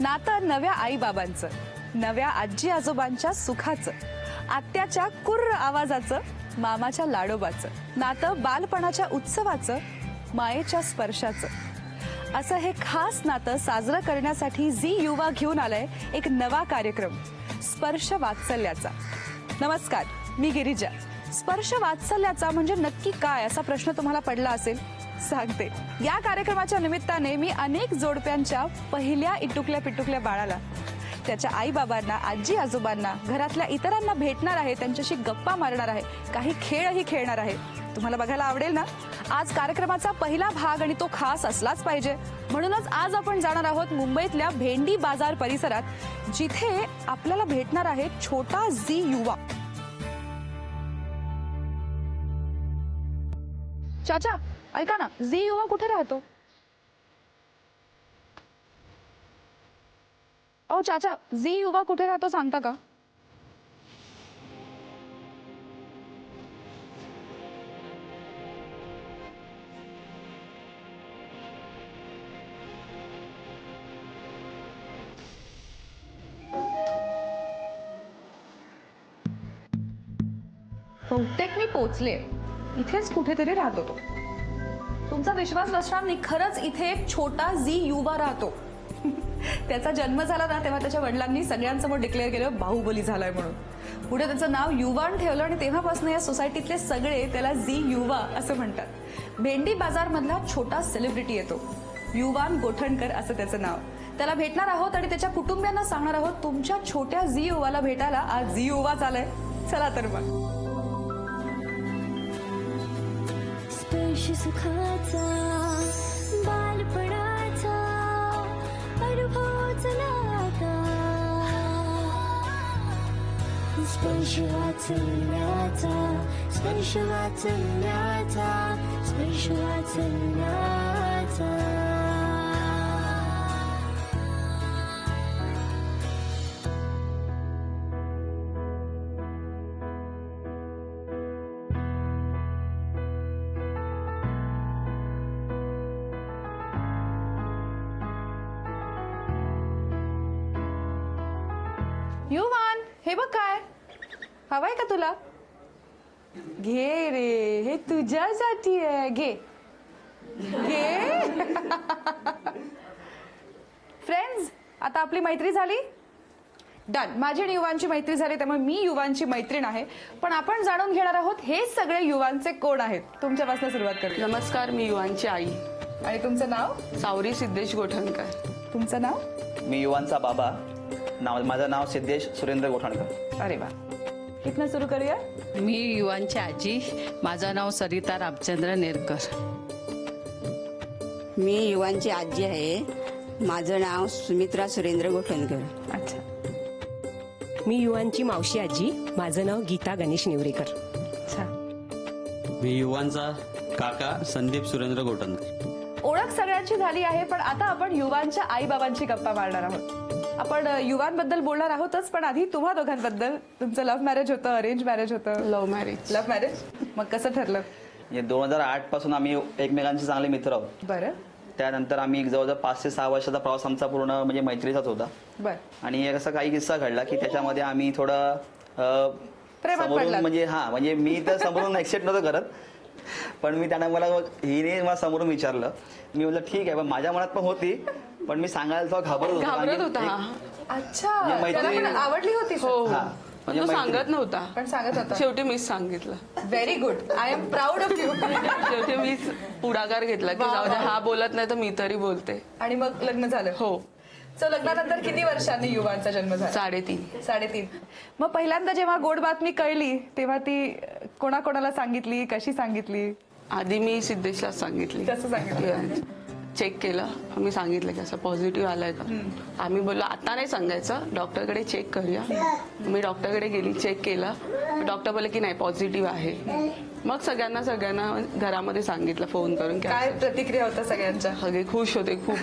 नातं नव्या आई बाबांचं, नव्या आजी आजोबांच्या सुखाचं, आत्याच्या कुर्र आवाजाचं, मामाच्या लाडोबाचं, नातं बालपणाच्या उत्सवाचं, मायेच्या स्पर्शाचं। असं हे खास नातं साजरं करण्यासाठी झी युवा घेऊन आलाय एक नवा कार्यक्रम, स्पर्श वात्सल्याचा। नमस्कार, मी गिरिजा। स्पर्श वात्सल्याचा म्हणजे नक्की काय असा प्रश्न तुम्हाला पडला असेल, सांगते। या कार्यक्रमाच्या निमित्ताने मी अनेक जोडप्यांच्या पहिल्या इटुकल्या पिटुकल्या बाळाला, त्याच्या आई बाबांना, आजी आजोबांना, घरातल्या इतरांना भेटणार आहे, त्यांच्याशी गप्पा मारणार आहे, काही खेळही खेळणार आहे। तुम्हाला बघायला आवडेल ना? आज कार्यक्रमाचा पहिला भाग आणि तो खास असलाच पाहिजे, म्हणूनच आज आपण जाणार आहोत मुंबईतल्या भेंडी बाजार परिसरात, जिथे आपल्याला भेटणार आहे छोटा झी युवा। चाचा ऐका ना, झी युवा कुठे राहतो? ओ चाचा, झी युवा कुठे राहतो सांगता का? बहुतेक मी पोचले, इथेच कुठेतरी राहतो तो। तुमचा विश्वास बसणार नाही, खरंच इथे एक छोटा झी युवा राहतो। त्याचा जन्म झाला ना तेव्हा त्याच्या वडिलांनी सगळ्यांसमोर डिक्लेअर केलं बाहुबली झालाय म्हणून। पुढे त्याचं नाव युवान ठेवलं आणि तेव्हापासून या सोसायटीतले सगळे त्याला झी युवा असं म्हणतात। भेंडी बाजार मधला छोटा सेलिब्रिटी येतो, युवान गोठणकर असं त्याचं नाव। त्याला भेटणार आहोत आणि त्याच्या कुटुंबियांना सांगणार आहोत तुमच्या छोट्या झी युवाला भेटायला आज झी युवा आलाय। चला तर मग। स्पर्श सुखाचा, बालपणाचा अनुभवच नाता, स्पर्श वाचल्याचा, स्पर्श वाचल्याचा, स्पर्श वाचल्याचा। युवान, हे बघ काय हवाय का तुला? घे रे, हे तुझ्यासाठी आहे, घे घे। फ्रेंड्स, आता आपली मैत्री झाली, डन। माझी आणि युवांची मैत्री झाली, त्यामुळे मी युवांची मैत्रीण आहे। पण आपण जाणून घेणार आहोत हे सगळे युवांचे कोण आहेत। तुमच्यापासून सुरुवात करते। नमस्कार, मी युवांची आई। आणि तुमचं नाव? सावरी सिद्धेश गोठणकर। तुमचं नाव? मी युवांचा बाबा, माझं नाव सिद्धेश सुरेंद्र गोठणकर। अरे वा, इथनं सुरू करूया। मी युवांची आजी, माझं नाव सरिता रामचंद्र नेरकर। मी युवांची आजी आहे, माझं नाव सुमित्रा सुरेंद्र गोठणकर। अच्छा। मी युवांची मावशी आजी, माझं नाव गीता गणेश निवरेकर। अच्छा। मी युवांचा काका संदीप सुरेंद्र गोठणकर। ओळख सगळ्यांची झाली आहे, पण आता आपण युवांच्या आई बाबांची गप्पा मारणार आहोत। आपण युवांबद्दल बोलणार आहोतच, पण आधी तुम्हा दोघांबद्दल। तुमचं लव्ह मॅरेज होतं, अरेंज मॅरेज होतं? Love marriage. Love marriage. मग कसं ठरलं? 2008 पासून आम्ही एकमेकांचे चांगले मित्र आहोत। बरं। त्यानंतर आम्ही जवळजवळ 5 ते 6 वर्षाचा प्रवास आमचा पूर्ण म्हणजे मैत्रीचाच होता। बरं। आणि असा काही किस्सा घडला की त्याच्यामध्ये आम्ही थोडं प्रेमात समोरून पडलात? म्हणजे मी तर समोरून एक्सेप्ट नव्हतं करत, पण मी त्यांना हिने मला समोरून विचारलं। मी म्हटलं ठीक आहे, पण माझ्या मनात पण होती, पण मी सांगायला थोडं घाबरत घाबरत होता एक- हा। अच्छा, म्हणजे त्याला पण आवडली होती? हो हो, हा, पण म्हणजे तो मैत्री. सांगत नव्हता, पण सांगत होता? शेवटी मीच सांगितलं। Very good, I am proud of you. शेवटी मीच पुढाकार घेतला की वा, जाऊ दे, वा. हा बोलत नाही तर मी तरी बोलते। आणि मग लग्न झालं? हो। सो लग्नानंतर किती वर्षांनी युवांचा जन्म झाला? 3.5। 3.5। मग पहिल्यांदा जेव्हा गोड बातमी कळली तेव्हा ती कोणाकोणाला सांगितली, कशी सांगितली? आधी मी सिद्धेशला सांगितली। कसं सांगितलं? चेक केलं, मी सांगितलं की असं पॉझिटिव्ह आलाय का। आम्ही बोललो आता नाही सांगायचं, डॉक्टरकडे चेक करूया। मी डॉक्टरकडे गेली, चेक केलं, डॉक्टर बोलले की नाही पॉझिटिव्ह आहे। मग सगळ्यांना घरामध्ये सांगितलं फोन करून की काय असं. प्रतिक्रिया होत्या सगळ्यांच्या? सगळे खुश होते खूप।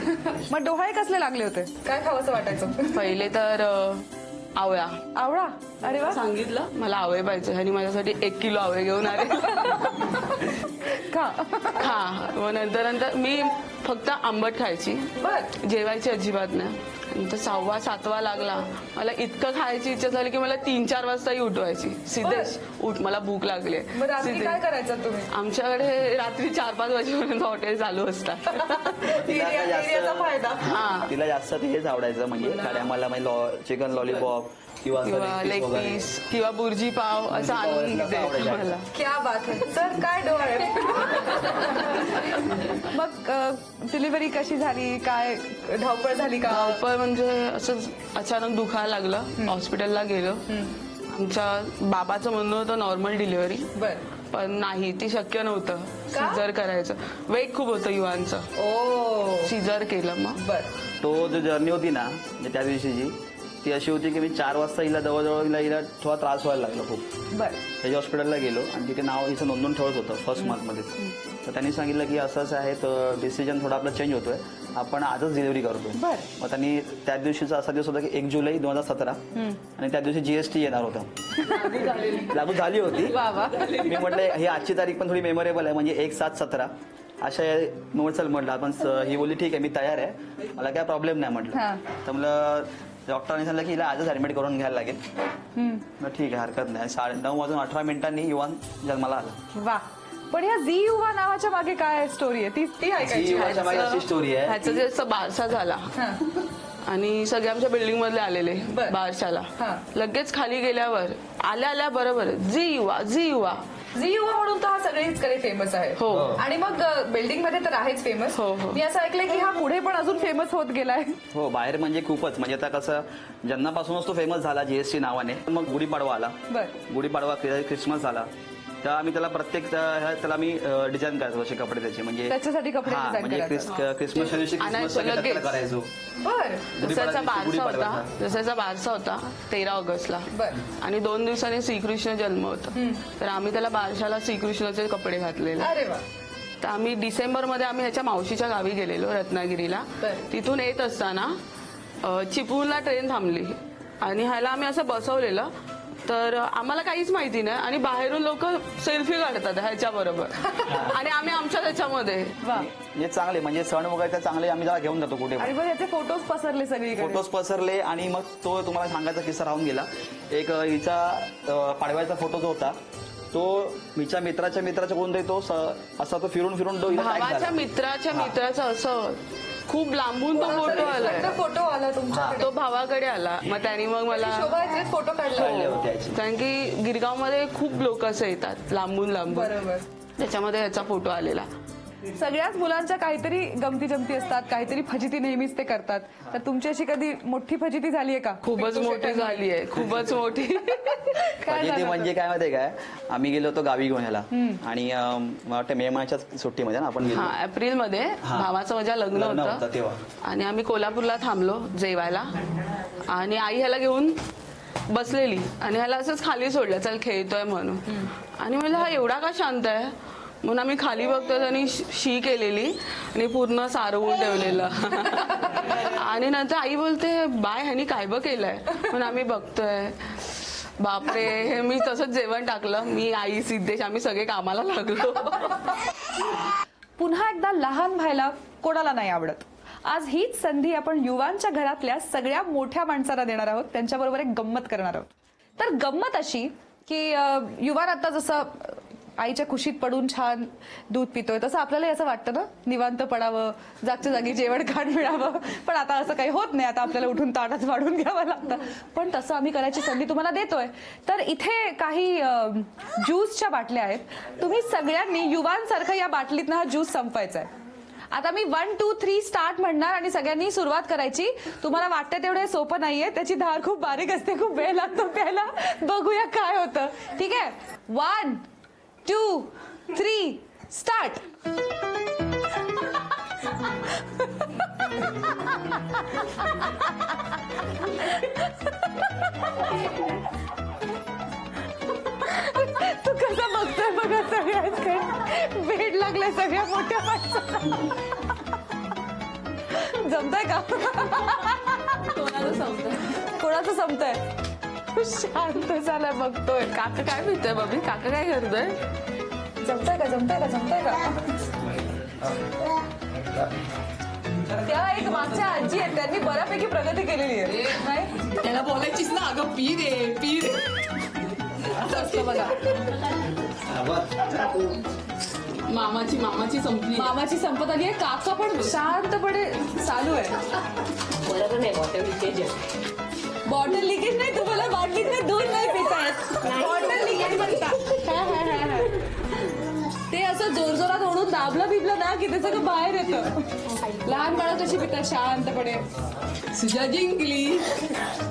मग डोहाळे कसले लागले होते? काय खावंसं वाटायचं? पहिले तर आवळा आवळा। अरे वा, सांगितलं मला आवळे पाहिजे आणि माझ्यासाठी 1 किलो आवळे घेऊन आले। खा। मग नंतर मी फक्त आंबट खायची, बर। जेवायची अजिबात नाही। नंतर 6:15 लागला. मला इतकं खायची इच्छा झाली की मला 3-4 वाजताही उठवायची. सिद्धेश उठ, मला भूक लागली. मग रात्री काय करायचं तुम्ही? आमच्याकडे रात्री 4-5 वाजेपर्यंत हॉटेल चालू असतात. तिला काय एरियाचा फायदा. हा, तिला जास्त ते हेच आवडायचं म्हणजे काय आम्हाला चिकन लॉलीपॉप किंवा असं किंवा leg piece लेग वगैरे. पीस किंवा बुर्जी पाव असं आणून तिला द्यायचं आवडायचं. मला. क्या बात आहे सर, काय डोळे. मग डिलिव्हरी कशी झाली, काय धावपळ झाली का? धावपळ म्हणजे असंच अचानक दुखायला लागलं. हॉस्पिटलला गेलो. आमच्या बाबाचं म्हणणं होतं नॉर्मल डिलिव्हरी, बर. पण नाही, ती शक्य नव्हतं. सिझर करायचं. वेट खूप होतं युवांचं. ओ सिझर केलं मग. बर. तो जो जर्नी होती ना म्हणजे त्या दिवशीची ती अशी होती की मी 4 वाजता हिला जवळजवळ हिला थोडा त्रास व्हायला लागला खूप. बर. त्याच्या हॉस्पिटलला गेलो आणि तिथे नाव हिचं नोंदवून ठेवत होतं फर्स्ट मंथमध्ये. तर त्यांनी सांगितलं की असं असं आहे, तर डिसिजन थोडा आपला चेंज होतोय, आपण आजच डिलिव्हरी करतो. बर. मग त्यांनी त्या दिवशीचा असा दिवस होता की 1 जुलै 2017 आणि त्या दिवशी जीएसटी येणार होता. लागू झाली होती. वा वा. मी म्हटलं ही आजची तारीख पण थोडी मेमोरेबल आहे म्हणजे 1/7/17 अशा मग चल म्हटलं आपण ही बोलली ठीक आहे मी तयार आहे, मला काय प्रॉब्लेम नाही हा. म्हटलं. तर मला डॉक्टरांनी सांगितलं की हिला आजच ऍडमिट करून घ्यायला लागेल. मग ठीक आहे हरकत नाही. 9:18 युवान जन्माला आला. वा. पण या झी युवा नावाच्या मागे काय स्टोरी आहे ती ऐकायची. युवाच्या मागे अशी स्टोरी आहे. ह्याचा जे बारसा झाला हा. आणि सगळे आमच्या बिल्डिंग मधले आलेले बर. बारशाला. हा. लगेच खाली गेल्यावर आल्या बरोबर झी युवा झी युवा. झी युवा म्हणून तर हा सगळीकडे फेमस आहे. हो. आणि मग बिल्डिंग मध्ये तर आहेच फेमस. हो, हो. मी असं ऐकलंय की हा पुढे पण अजून फेमस होत गेलाय. हो बाहेर म्हणजे खूपच म्हणजे आता कसं जन्मापासूनच तो फेमस झाला जीएसटी नावाने. मग गुढीपाडवा आला. बर. गुढीपाडवा ख्रिसमस आला. तेव्हा आम्ही त्याला प्रत्येक त्याला मी डिझाईन करायचो असे कपडे त्याचे म्हणजे त्याच्यासाठी कपडे हा, design म्हणजे करायचा. क्रिसमसच्या दिवशी आणायचो क्रिसमसचा लगेच. करायचो. बर. जसाचा बारसा होता गुढीपाडव्याचा. जसाचा बारसा होता 13 ऑगस्टला. बर. आणि 2 दिवसांनी श्रीकृष्ण जन्म होता. तर आम्ही त्याला बारशाला श्रीकृष्णाचे कपडे घातलेले. अरे वा. तर आम्ही डिसेंबरमध्ये आम्ही ह्याच्या मावशीच्या गावी गेलेलो रत्नागिरीला. बर. तिथून येत असताना चिपळूणला ट्रेन थांबली आणि ह्याला आम्ही असं बसवलेलं. तर आम्हाला काहीच माहिती नाही आणि बाहेरून लोक सेल्फी काढतात ह्याच्या बरोबर आणि आम्ही आमच्या त्याच्यामध्ये. वा. म्हणजे चांगले म्हणजे सण वगैरे चांगले आम्ही त्याला घेऊन जातो कुठे आणि मग याचे फोटोज पसरले सगळीकडे. फोटोज पसरले आणि मग तो तुम्हाला सांगायचा किस्सा राहून गेला. एक हिचा पाडव्याचा फोटो जो होता तो हिच्या मित्राच्या कोणतरी तो असा तो फिरून तो हिला tag भावाच्या झाला. मित्राचा असं खूप लांबून तो फोटो आलाय. फोटो आला तुमच्याकडे. तो भावाकडे आला. मग त्यांनी मग मला शोभाचे फोटो काढले काढले. होते याचे. कारण की गिरगावमध्ये खूप लोक असं येतात लांबून बरोबर. त्याच्यामध्ये ह्याचा फोटो आलेला. सगळ्याच मुलांच्या काहीतरी गमती जमती असतात, काहीतरी फजिती नेहमीच ते करतात. तर तुमची अशी कधी मोठी फजिती झालीये का? खूपच मोठी झाली आहे, खूपच मोठी. काय म्हणजे ते झालं म्हणजे काय माहितीये काय आम्ही गेलो होतो गावी घेऊन ह्याला आणि मला वाटतं मे महिन्याच्या सुट्टीमध्ये ना आपण गेलो. हा एप्रिलमध्ये भावाचं माझ्या लग्न लग्न होतं होतं तेव्हा. आणि आम्ही कोल्हापूरला थांबलो जेवायला आणि आई ह्याला घेऊन बसलेली आणि ह्याला असंच खाली सोडलं चल खेळतोय म्हणून. आणि म्हणलं हा एवढा का शांत आहे म्हणून आम्ही खाली बघतो आणि शी केलेली आणि पूर्ण सारवून ठेवलेलं. आणि नंतर आई बोलते बाय ह्यानी काय बघ केलंय म्हणून आम्ही बघतोय. बापरे. हे मी तसंच जेवण टाकलं. मी आई सिद्धेश आम्ही सगळे कामाला लागलो. पुन्हा एकदा लहान व्हायला कोणाला नाही आवडत. आज हीच संधी आपण युवांच्या घरातल्या सगळ्या मोठ्या माणसांना देणार आहोत. त्यांच्याबरोबर एक गंमत करणार आहोत. तर गंमत अशी की युवान आता जसं आईच्या कुशीत पडून छान दूध पितोय तसं आपल्याला असं वाटतं ना निवांत पडावं, जागच्या जागी जेवण खाण मिळावं. पण आता असं काही होत नाही. आता आपल्याला उठून ताटात वाढून घ्यावं लागतं. पण तसं आम्ही करायची संधी तुम्हाला देतोय. तर इथे काही ज्यूसच्या बाटल्या आहेत. तुम्ही सगळ्यांनी युवांसारखं या बाटलीतनं हा ज्यूस संपवायचा आहे. आता मी 1, 2, 3 स्टार्ट म्हणणार आणि सगळ्यांनी सुरुवात करायची. तुम्हाला वाटतं तेवढे सोपं नाहीये, त्याची धार खूप बारीक असते, खूप वेळ लागतो प्यायला. बघूया काय होतं. ठीक आहे. 1, 2, 3 स्टार्ट. तू कसा बघतोय बघा सगळ्याकडे. वेड लागलाय सगळ्या मोठ्या माणसाला. जमतंय का? कोणाचं संपतंय? शांत झाला बघतोय. काका काय पितोय बबी? काका काय करतोय? जमतंय का? त्या एक मागच्या आजी आहेत त्यांनी बऱ्यापैकी प्रगती केलेली आहे नाही? त्याला बोलायचीच ना अगं पी दे असं असतं बघा. मामाची संपली मामाची संपत आली आहे. काका पण शांतपणे चालू आहे. बरोबर नाही बॉटल लिकेज बॉटल लिकेज नाही, तुम्हाला बाटलीतनं दूध नाही पितायत, बॉटल लिकेज म्हणतात. ते असं जोरजोरात ओढून दाबलं बिबलं ना की ते सगळं बाहेर येतं. लहान बाळं कशी पितात शांतपणे. सुजा जिंकली.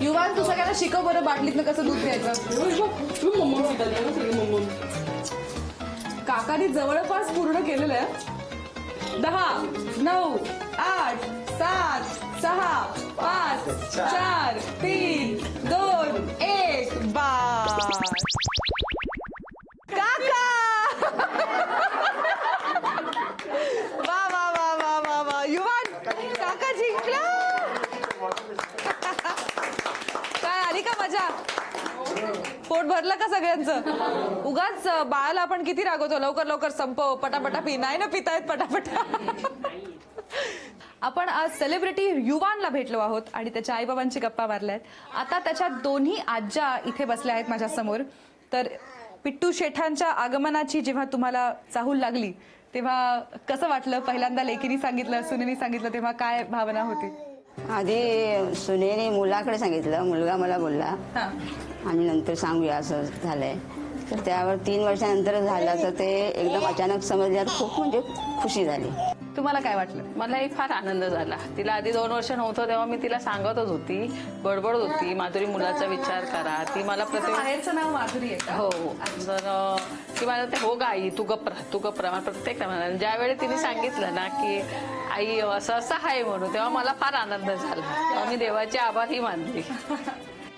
युवान तू सगळ्यांना शिकव बरं बाटलीतनं कसं दूध प्यायचं. काकाने जवळपास पूर्ण केलेलं आहे. 10, 9, 8, 7, 6, 5, 4, 3, 2, 1 बास. काका वा वा वा वा वा वा. युवान काका जिंकला. काय आली का मजा? पोट भरलं का सगळ्यांचं? उगाच बाळाला आपण किती रागवतो, लवकर लवकर संपव, पटापटा पी. नाही ना पितायत पटापटा. आपण आज सेलिब्रिटी युवानला भेटलो आहोत आणि त्याच्या आईबाबांची गप्पा मारल्यात. आता त्याच्या दोन्ही आज्या इथे बसल्या आहेत माझ्या समोर. तर पिट्टू शेठांच्या आगमनाची जेव्हा तुम्हाला चाहूल लागली तेव्हा कसं वाटलं? पहिल्यांदा लेकीने सांगितलं, सुनेने सांगितलं, तेव्हा काय भावना होती? आधी सुनेने मुलाकडे सांगितलं, मुलगा मला बोलला हा. आणि नंतर सांगूया असं झालंय. तर त्यावर 3 वर्षानंतर झालं तर ते एकदम अचानक समजल्यावर खूप म्हणजे खुशी झाली. तुम्हाला काय वाटलं? मलाही फार आनंद झाला. तिला आधी 2 वर्ष नव्हतं तेव्हा मी तिला सांगतच होती, बडबडत होती, माधुरी मुलाचा विचार करा. ती मला प्रत्येक बाहेरचं नाव माधुरी आहे का? हो तर ती मला ते हो गाई तू गप्रा मला प्रत्येक टायमाला. ज्यावेळी तिने सांगितलं ना की आई असं असं आहे म्हणून, तेव्हा मला फार आनंद झाला. तेव्हा मी देवाचे आभारही मानले.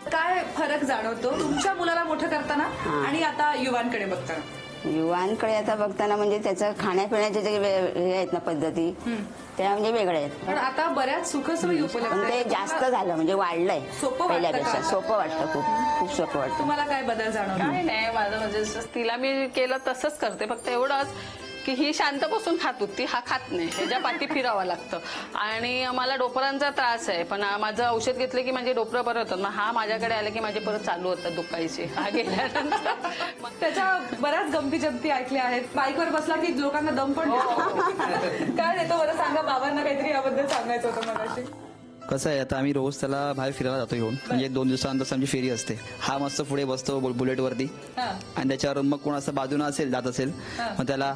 काय फरक जाणवतो तुमच्या मुलाला मोठं करताना आणि आता युवांकडे बघताना? युवांकडे आता बघताना म्हणजे त्याचं खाण्यापिण्याचे जे हे आहेत ना पद्धती त्या म्हणजे वेगळ्या आहेत. पण आता बऱ्याच सुखसोयी उपलब्ध पण ते आहेत. जास्त झालं म्हणजे वाढलंय सोपं वाटतं पहिल्यापेक्षा. का? सोपं वाटतं, खूप सोपं वाटतं. तुम्हाला काय बदल जाणवतो? काय नाही माझं म्हणजे तिला मी केलं तसंच करते. फक्त एवढंच की ही शांत बसून खात होती, हा खात नाही. ह्याच्या पाठी फिरावं लागतं. आणि मला डोपरांचा त्रास आहे, पण माझं औषध घेतलं की माझे डोपरं बरं होतं. मग हा माझ्याकडे आलं की माझे परत चालू होतात दुखायचे. हा गेल्यानंतर त्याच्या बऱ्याच गमती जमती ऐकल्या आहेत. बाईकवर बसला की लोकांना दम पण काय देतो बरं सांगा. बाबांना काहीतरी याबद्दल सांगायचं होतं मगाशी. कसं आहे, आता आम्ही रोज त्याला बाहेर फिरायला जातो येऊन, म्हणजे 2 दिवसानंतर आमची फेरी असते. हा मस्त पुढे बसतो बुलेटवरती हा. आणि त्याच्यावर मग कोण असं बाजूनं असेल जात असेल मग त्याला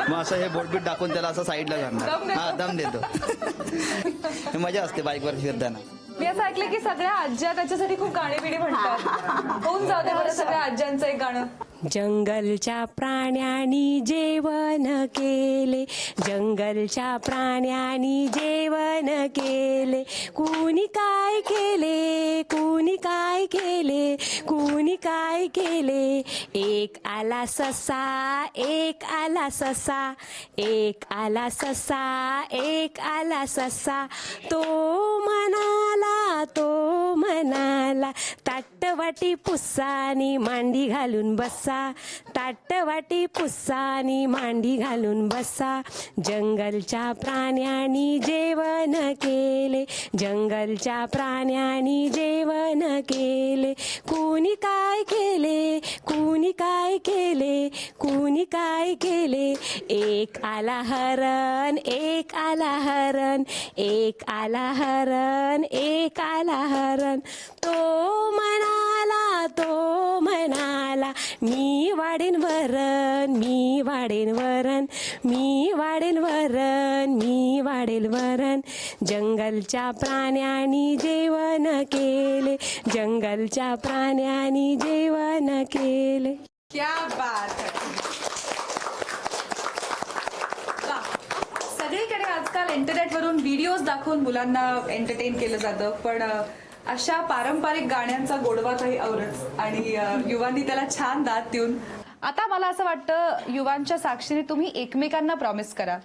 मग असं हे बोटबीट टाकून त्याला असं साईडला दम करणार. देतो. हा दम देतो. मजा असते बाईकवर फिरताना. मी असं ऐकलं की सगळ्या आज्या त्याच्यासाठी खूप गाणी बिणी म्हणतात. होऊन जाऊ दे बरं सगळ्या आज्यांचं एक गाणं. जंगलच्या प्राण्यांनी जेवण केले, जंगलच्या प्राण्यांनी जेवण केले, कुणी काय केले, कुणी काय केले, कुणी काय केले. एक आला ससा, एक आला ससा, एक आला ससा, एक आला ससा. तो म्हणाला ताटवाटी पुस्सानी मांडी घालून बसा, ताटवाटी पुस्सानी मांडी घालून बसा. जंगलच्या प्राण्यांनी जेवण केले, जंगलच्या प्राण्यांनी जेवण केले, कुणी काय केले, कुणी काय केले, कुणी काय केले. एक आला हरण, एक आला हरण, एक आला हरण, एक आला हरण. तो म्हणाला मी वाढेन वरण, मी वाढेन वरण, मी वाढेन वरण, मी वाढेल वरण. जंगलच्या प्राण्यांनी जेवण केले, जंगलच्या प्राण्यांनी जेवण केले. क्या बात है. वा. सगळीकडे आजकाल इंटरनेटवरून व्हिडिओज दाखवून मुलांना एंटरटेन केलं जातं, पण अशा पारंपरिक गाण्यांचा गोडवा काही औरच. आणि युवांनी त्याला छान दाद देऊन. आता मला असं वाटतं युवांच्या साक्षीने तुम्ही एकमेकांना प्रॉमिस करा.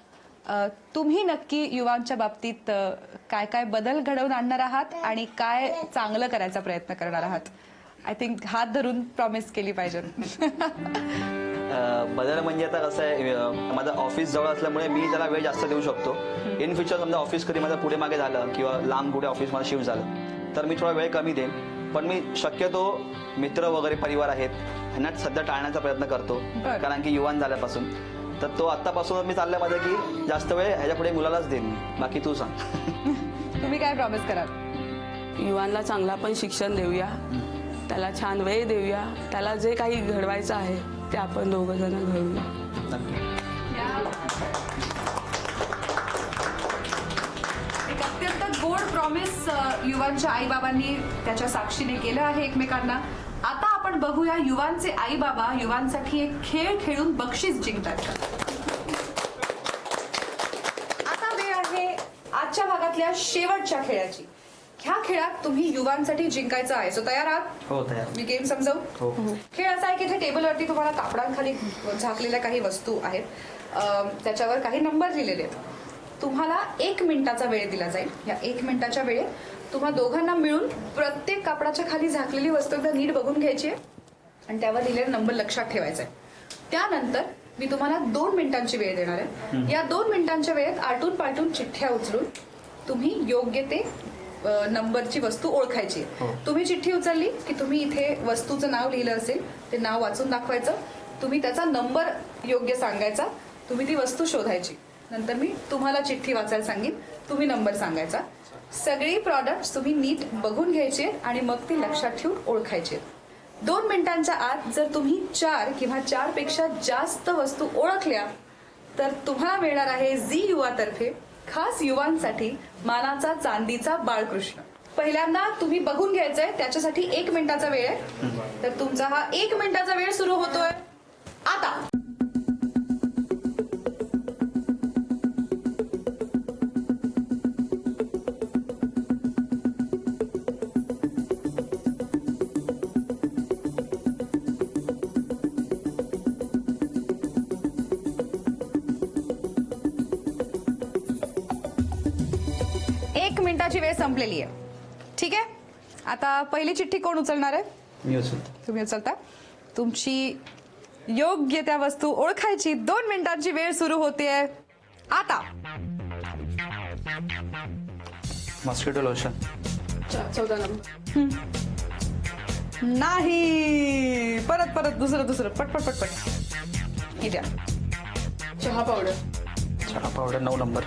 तुम्ही नक्की युवांच्या बाबतीत काय काय बदल घडवून आणणार आहात आणि काय चांगलं करायचा प्रयत्न करणार आहात. आय थिंक हात धरून प्रॉमिस केली पाहिजे. बदल म्हणजे आता कसं आहे, माझं ऑफिस जवळ असल्यामुळे मी त्याला वेळ जास्त देऊ शकतो. इन फ्युचर समजा ऑफिस कधी माझं पुढे मागे झालं किंवा लांब कुठे ऑफिस मला शिफ्ट झालं तर मी थोडा वेळ कमी देईन. पण मी शक्यतो मित्र वगैरे परिवार आहेत ह्यांना सध्या टाळण्याचा प्रयत्न करतो. कारण की युवान झाल्यापासून तर तो आत्तापासूनच मी चाललंय माझं की जास्त वेळ ह्याच्या पुढे मुलालाच देईन मी. बाकी तू सांग. तुम्ही काय प्रॉमिस कराल? युवांना चांगला पण शिक्षण देऊया, त्याला छान वेळ देऊया, त्याला जे काही घडवायचं आहे ते आपण दोघं जण घडवूया. एक अत्यंत गोड प्रॉमिस युवांच्या आई बाबांनी त्याच्या साक्षीने केलं आहे एकमेकांना. आता आपण बघूया युवांचे आई बाबा युवांसाठी एक खेळ खेळून बक्षीस जिंकतात का. आता वेळ आहे आजच्या भागातल्या शेवटच्या खेळाची. ह्या खेळात तुम्ही युवांसाठी जिंकायचं आहे. सो तयार आहात? हो तयार. मी गेम समजावू? हो. खेळ असा आहे की इथे टेबलवरती तुम्हाला कापडांखाली झाकलेल्या काही वस्तू आहेत. त्याच्यावर काही नंबर लिहिलेले आहेत. तुम्हाला 1 मिनिटाचा वेळ दिला जाईल. या 1 मिनिटाच्या वेळेत तुम्हा दोघांना मिळून प्रत्येक कापडाच्या खाली झाकलेली वस्तू एकदा नीट बघून घ्यायची आहे आणि त्यावर लिहिलेला नंबर लक्षात ठेवायचा आहे. त्यानंतर मी तुम्हाला 2 मिनिटांची वेळ देणार आहे. या 2 मिनिटांच्या वेळेत आलटून पालटून चिठ्ठ्या उचलून तुम्ही योग्य ते नंबरची वस्तू ओळखायची. तुम्ही चिठ्ठी उचलली की तुम्ही इथे वस्तूचं नाव लिहिलं असेल ते नाव वाचून दाखवायचं. तुम्ही त्याचा नंबर योग्य सांगायचा. तुम्ही ती वस्तू शोधायची. नंतर मी तुम्हाला चिठ्ठी वाचायला सांगेन, तुम्ही नंबर सांगायचा. सगळी प्रॉडक्ट्स तुम्ही नीट बघून घ्यायचे आणि मग ती लक्षात ठेवून ओळखायचे. 2 मिनिटांच्या आत जर तुम्ही 4 किंवा 4 पेक्षा जास्त वस्तू ओळखल्या तर तुम्हाला मिळणार आहे झी युवा तर्फे खास युवांसाठी मानाचा चांदीचा बाळकृष्ण. पहिल्यांदा तुम्ही बघून घ्यायचंय, त्याच्यासाठी 1 मिनिटाचा वेळ आहे. तर तुमचा हा 1 मिनिटाचा वेळ सुरू होतोय आता. मिनिटाची वेळ संपलेली आहे. ठीक आहे, आता पहिली चिठ्ठी कोण उचलणार आहे? मी उचलतो. तुम्ही उचलता. तुमची योग्य त्या वस्तू ओळखायची. 2 मिनिटांची वेळ सुरू होतेय आता. Mosquito lotion. 14 नंबर. नाही, परत परत दुसरं पटपट पटपट. हे द्या. चहा पावडर. चहा पावडर 9 नंबर.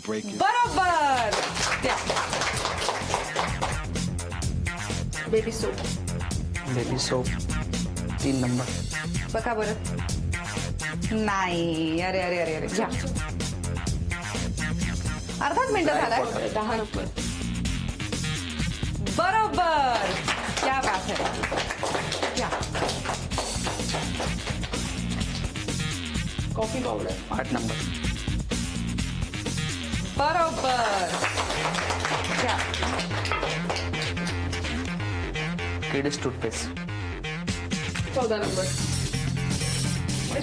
बरोबर. द्या. Baby soap. Baby soap 3 number. बघा बरं. नाही, अरे अरे अरे अरे. घ्या. अर्धाच मिनिट झालाय. 10 नंबर. बरोबर. क्या बात है. घ्या. Coffee powder. 8 नंबर. बरोबर. घ्या. Kids toothpaste. 14 नंबर.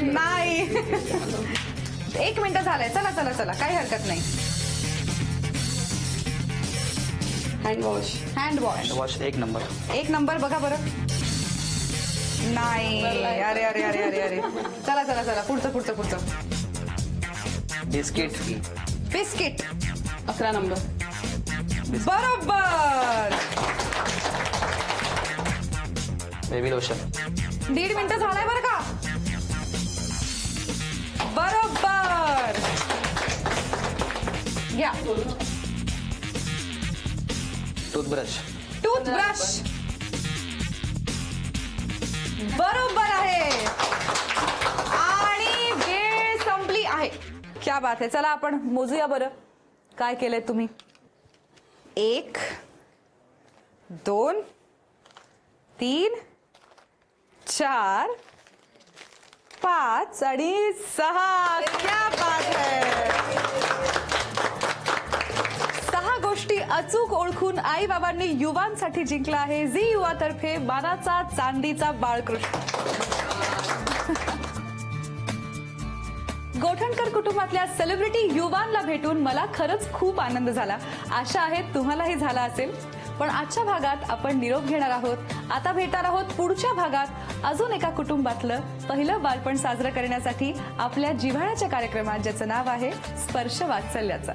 नाही. 1 मिनिट झालंय. चला चला चला, काही हरकत नाही. Hand wash. Hand wash. Wash 1 number. 1 number. बघा बरं. नाही, अरे अरे अरे अरे अरे. चला चला चला, पुढचं. बिस्किट. बिस्किट. 11 नंबर. बरोबर. Baby lotion. 1.5 मिनिट झालाय बरं का. बरोबर. घ्या. टूथब्रश. टूथब्रश. बरोबर आहे. आणि वेळ संपली आहे. क्या बात आहे. चला आपण मोजूया बरं काय केलंय तुम्ही. 1 2 3 4 5 आणि 6. क्या बात है. 6 गोष्टी अचूक ओळखून आई बाबांनी युवांसाठी जिंकला आहे झी युवा तर्फे मानाचा चांदीचा बाळकृष्ण. गोठणकर कुटुंबातल्या सेलिब्रिटी युवांना भेटून मला खरंच खूप आनंद झाला. आशा आहे तुम्हालाही झाला असेल. पण आजच्या भागात आपण निरोप घेणार आहोत. आता भेटणार आहोत पुढच्या भागात अजून एका कुटुंबातलं पहिलं बालपण साजरं करण्यासाठी आपल्या जिव्हाळ्याच्या कार्यक्रमात, ज्याचं नाव आहे स्पर्श वात्सल्याचा.